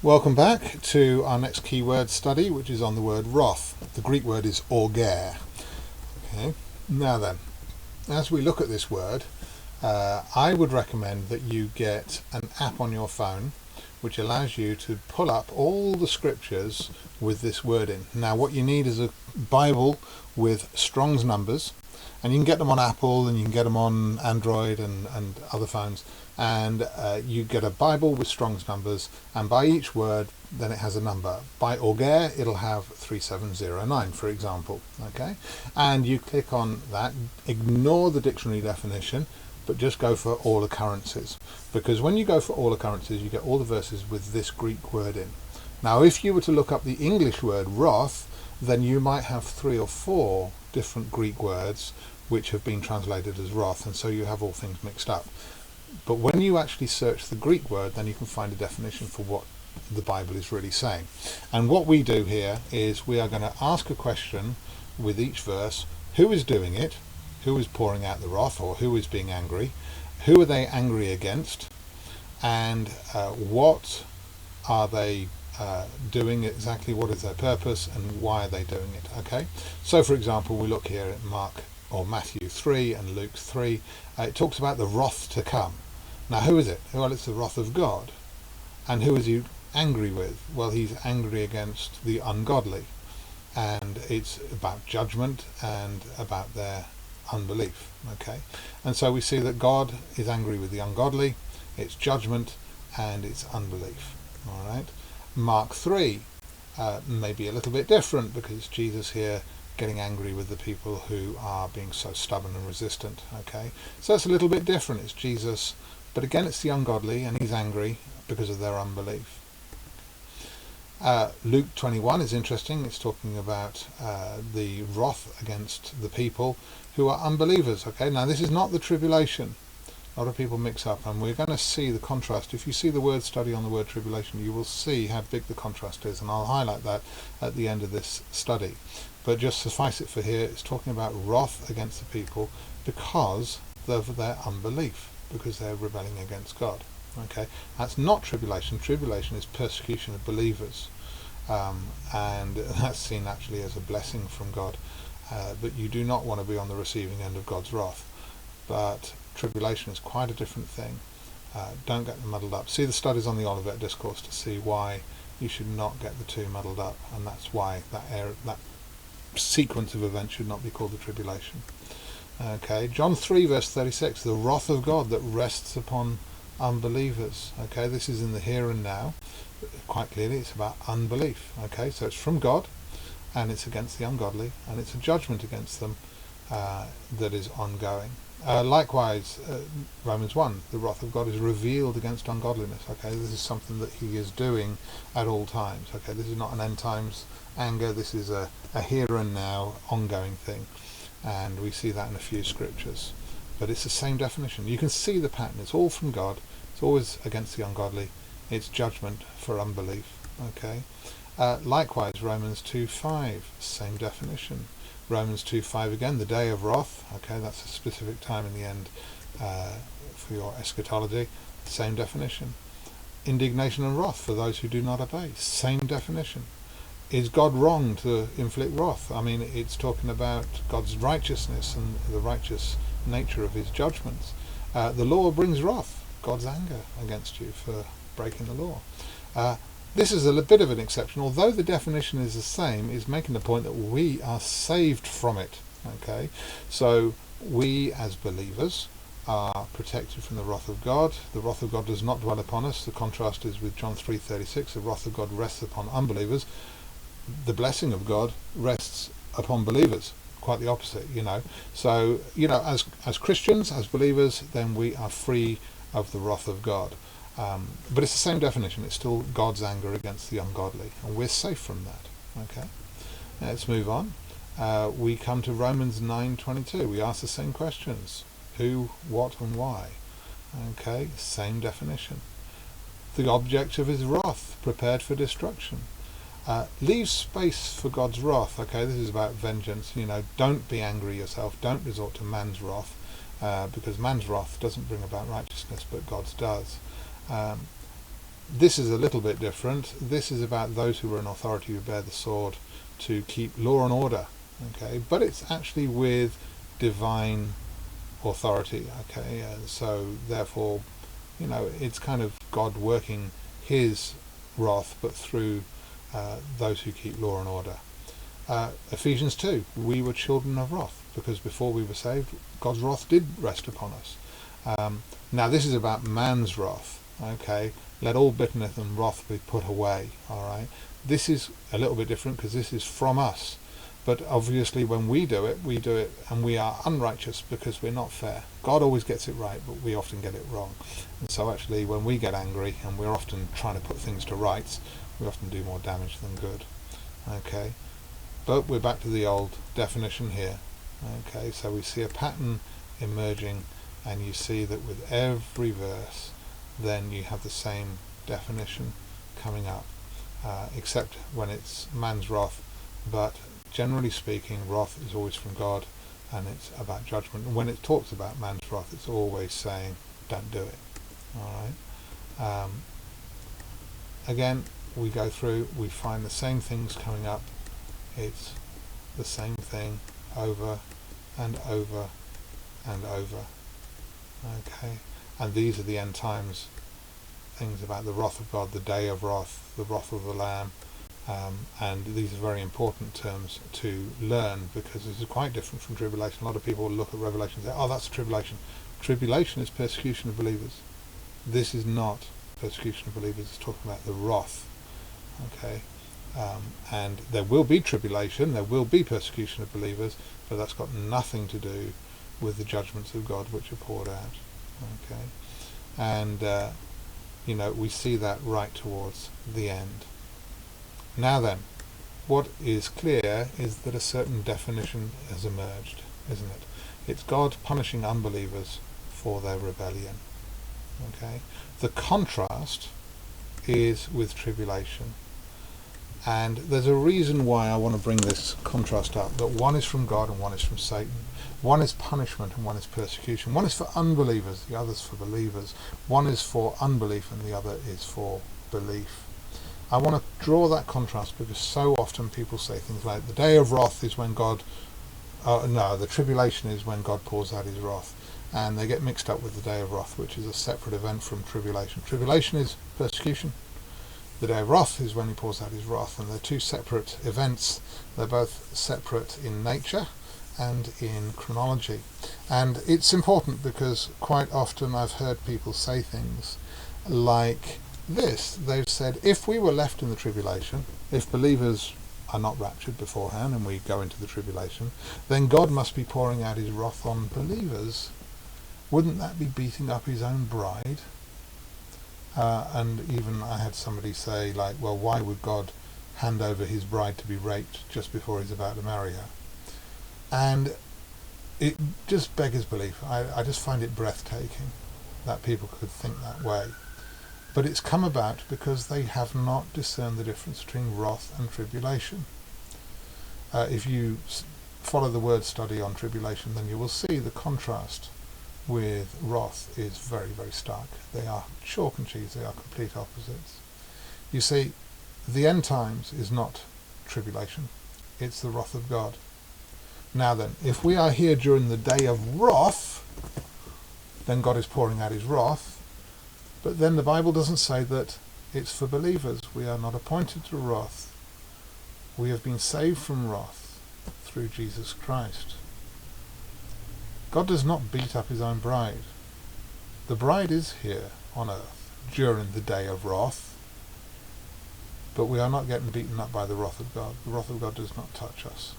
Welcome back to our next keyword study, which is on the word wrath. The Greek word is orge. Okay. Now then, as we look at this word, I would recommend that you get an app on your phone which allows you to pull up all the scriptures with this word in. Now what you need is a Bible with Strong's numbers, and you can get them on Apple and you can get them on Android and other phones, and you get a Bible with Strong's numbers, and by each word then it has a number. By orge it'll have 3709, for example. Okay, and you click on that, ignore the dictionary definition, but just go for all occurrences, because when you go for all occurrences you get all the verses with this Greek word in. Now if you were to look up the English word wrath, then you might have 3 or 4 different Greek words which have been translated as wrath, and so you have all things mixed up. But when you actually search the Greek word, then you can find a definition for what the Bible is really saying. And what we do here is we are going to ask a question with each verse: who is doing it? Who is pouring out the wrath, or who is being angry? Who are they angry against? And what are they doing exactly? What is their purpose, and why are they doing it? Okay, so for example, we look here at Matthew 3 and Luke 3. It talks about the wrath to come. Now who is it? Well, it's the wrath of God. And who is he angry with? Well, he's angry against the ungodly, and it's about judgment and about their unbelief. Okay, and so we see that God is angry with the ungodly, it's judgment, and it's unbelief. All right, Mark 3 may be a little bit different, because it's Jesus here getting angry with the people who are being so stubborn and resistant. Okay, so it's a little bit different. It's Jesus, but again it's the ungodly, and he's angry because of their unbelief. Luke 21 is interesting. It's talking about the wrath against the people who are unbelievers. Okay, now this is not the tribulation. A lot of people mix up, and we're going to see the contrast. If you see the word study on the word tribulation, you will see how big the contrast is, and I'll highlight that at the end of this study. But just suffice it for here, it's talking about wrath against the people because of their unbelief, because they're rebelling against God. Okay, that's not tribulation. Tribulation is persecution of believers, and that's seen actually as a blessing from God. But you do not want to be on the receiving end of God's wrath. But tribulation is quite a different thing. Don't get them muddled up. See the studies on the Olivet Discourse to see why you should not get the two muddled up, and that's why that sequence of events should not be called the tribulation. Okay, John 3 verse 36, the wrath of God that rests upon unbelievers. Okay, this is in the here and now. Quite clearly it's about unbelief. Okay, so it's from God, and it's against the ungodly, and it's a judgment against them that is ongoing. Likewise, Romans 1, the wrath of God is revealed against ungodliness. Okay, this is something that he is doing at all times. Okay, this is not an end times anger, this is a here and now ongoing thing, and we see that in a few scriptures. But it's the same definition. You can see the pattern. It's all from God. It's always against the ungodly. It's judgment for unbelief. Okay. Likewise, Romans 2:5, same definition. Romans 2:5 again, the day of wrath. Okay, that's a specific time in the end for your eschatology. Same definition. Indignation and wrath for those who do not obey. Same definition. Is God wrong to inflict wrath? I mean, it's talking about God's righteousness and the righteous nature of his judgments. The law brings wrath, God's anger against you for breaking the law. This is a bit of an exception, although the definition is the same, is making the point that we are saved from it. Okay, so we as believers are protected from the wrath of God. The wrath of God does not dwell upon us. The contrast is with John 3:36, the wrath of God rests upon unbelievers. The blessing of God rests upon believers. Quite the opposite, you know. So, you know, as Christians, as believers, then we are free of the wrath of God. But it's the same definition. It's still God's anger against the ungodly, and we're safe from that. Okay, now let's move on. We come to Romans 9:22. We ask the same questions: who, what, and why. Okay, same definition. The object of his wrath, prepared for destruction. Leave space for God's wrath. Okay, this is about vengeance. You know, don't be angry yourself. Don't resort to man's wrath, because man's wrath doesn't bring about righteousness, but God's does. This is a little bit different. This is about those who are in authority who bear the sword to keep law and order. Okay, but it's actually with divine authority. Okay, so therefore, it's kind of God working his wrath, but through those who keep law and order. Ephesians 2, we were children of wrath, because before we were saved, God's wrath did rest upon us. Now this is about man's wrath. Okay, let all bitterness and wrath be put away. All right, this is a little bit different because this is from us. But obviously when we do it and we are unrighteous because we're not fair. God always gets it right, but we often get it wrong. And so actually when we get angry and we're often trying to put things to rights, we often do more damage than good. Okay, but we're back to the old definition here. Okay, so we see a pattern emerging, and you see that with every verse then you have the same definition coming up, except when it's man's wrath. But generally speaking, wrath is always from God, and it's about judgment. And when it talks about man's wrath, it's always saying, don't do it. All right. Again, we go through, we find the same things coming up. It's the same thing over and over and over. Okay. And these are the end times things about the wrath of God, the day of wrath, the wrath of the Lamb. And these are very important terms to learn, because this is quite different from tribulation. A lot of people look at Revelation and say, oh, that's tribulation. Tribulation is persecution of believers. This is not persecution of believers. It's talking about the wrath. Okay, and there will be tribulation, there will be persecution of believers, but that's got nothing to do with the judgments of God which are poured out. Okay, and we see that right towards the end. Now then, what is clear is that a certain definition has emerged, isn't it? It's God punishing unbelievers for their rebellion. Okay, the contrast is with tribulation, and there's a reason why I want to bring this contrast up, that one is from God and one is from Satan. One is punishment and one is persecution. One is for unbelievers, the other is for believers. One is for unbelief and the other is for belief. I want to draw that contrast because so often people say things like the day of wrath is when God, the tribulation is when God pours out his wrath, and they get mixed up with the day of wrath, which is a separate event from tribulation. Tribulation is persecution. The day of wrath is when he pours out his wrath, and they're two separate events. They're both separate in nature and in chronology. And it's important because quite often I've heard people say things like this. They've said, if we were left in the tribulation, if believers are not raptured beforehand and we go into the tribulation, then God must be pouring out his wrath on believers. Wouldn't that be beating up his own bride? And even I had somebody say, like, well, why would God hand over his bride to be raped just before he's about to marry her? And it just beggars belief. I just find it breathtaking that people could think that way. But it's come about because they have not discerned the difference between wrath and tribulation. If you follow the word study on tribulation, then you will see the contrast with wrath is very, very stark. They are chalk and cheese, they are complete opposites. You see, the end times is not tribulation, it's the wrath of God. Now then, if we are here during the day of wrath, then God is pouring out his wrath. But then the Bible doesn't say that it's for believers. We are not appointed to wrath. We have been saved from wrath through Jesus Christ. God does not beat up his own bride. The bride is here on earth during the day of wrath, but we are not getting beaten up by the wrath of God. The wrath of God does not touch us.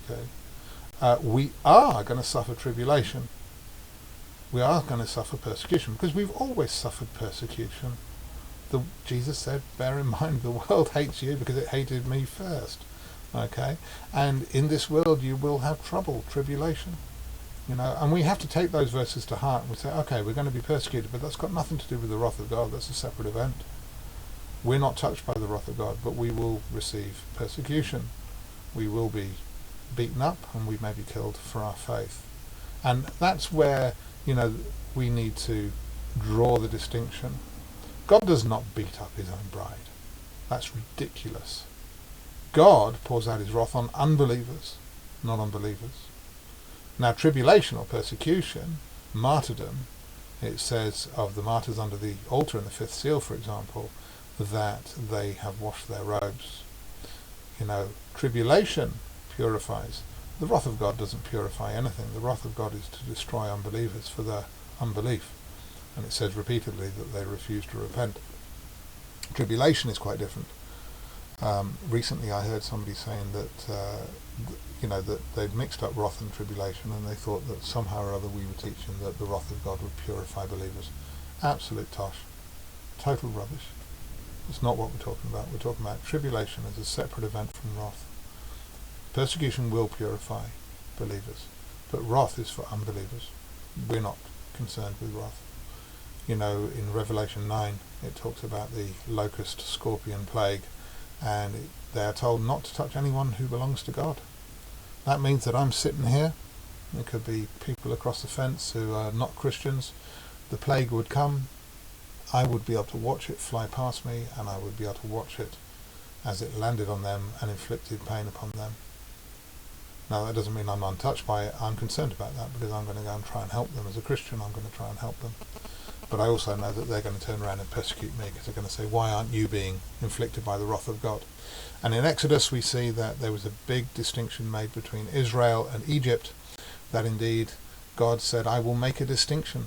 Okay, we are going to suffer tribulation. We are going to suffer persecution because we've always suffered persecution. Jesus said, bear in mind the world hates you because it hated me first. Okay, and in this world you will have trouble, tribulation. And we have to take those verses to heart. We say, okay, we're going to be persecuted, but that's got nothing to do with the wrath of God. That's a separate event. We're not touched by the wrath of God, but we will receive persecution. We will be beaten up and we may be killed for our faith. And that's where, we need to draw the distinction. God does not beat up his own bride. That's ridiculous. God pours out his wrath on unbelievers, not on believers. Now, tribulation or persecution, martyrdom, it says of the martyrs under the altar in the fifth seal, for example, that they have washed their robes. Tribulation purifies. The wrath of God doesn't purify anything. The wrath of God is to destroy unbelievers for their unbelief. And it says repeatedly that they refuse to repent. Tribulation is quite different. Recently I heard somebody saying that that they'd mixed up wrath and tribulation, and they thought that somehow or other we were teaching that the wrath of God would purify believers. Absolute tosh. Total rubbish. It's not what we're talking about. We're talking about tribulation as a separate event from wrath. Persecution will purify believers, but wrath is for unbelievers. We're not concerned with wrath. In Revelation 9 it talks about the locust, scorpion plague, and they are told not to touch anyone who belongs to God. That means that I'm sitting here, there could be people across the fence who are not Christians, the plague would come, I would be able to watch it fly past me, and I would be able to watch it as it landed on them and inflicted pain upon them. Now that doesn't mean I'm untouched by it. I'm concerned about that because I'm going to go and try and help them. As a Christian, I'm going to try and help them. But I also know that they're going to turn around and persecute me because they're going to say, why aren't you being inflicted by the wrath of God? And in Exodus we see that there was a big distinction made between Israel and Egypt, that indeed God said, I will make a distinction.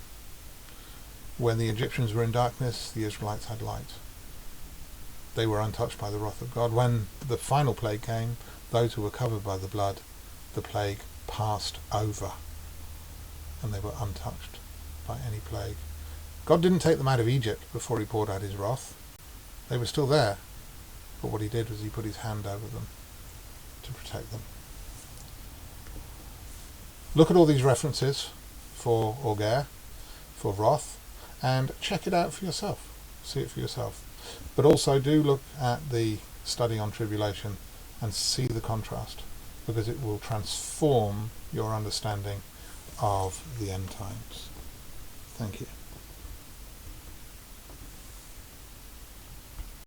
When the Egyptians were in darkness, the Israelites had light. They were untouched by the wrath of God. When the final plague came, those who were covered by the blood, the plague passed over, and they were untouched by any plague. God didn't take them out of Egypt before he poured out his wrath. They were still there, but what he did was he put his hand over them to protect them. Look at all these references for orge, for wrath, and check it out for yourself. See it for yourself. But also do look at the study on tribulation and see the contrast, because it will transform your understanding of the end times. Thank you.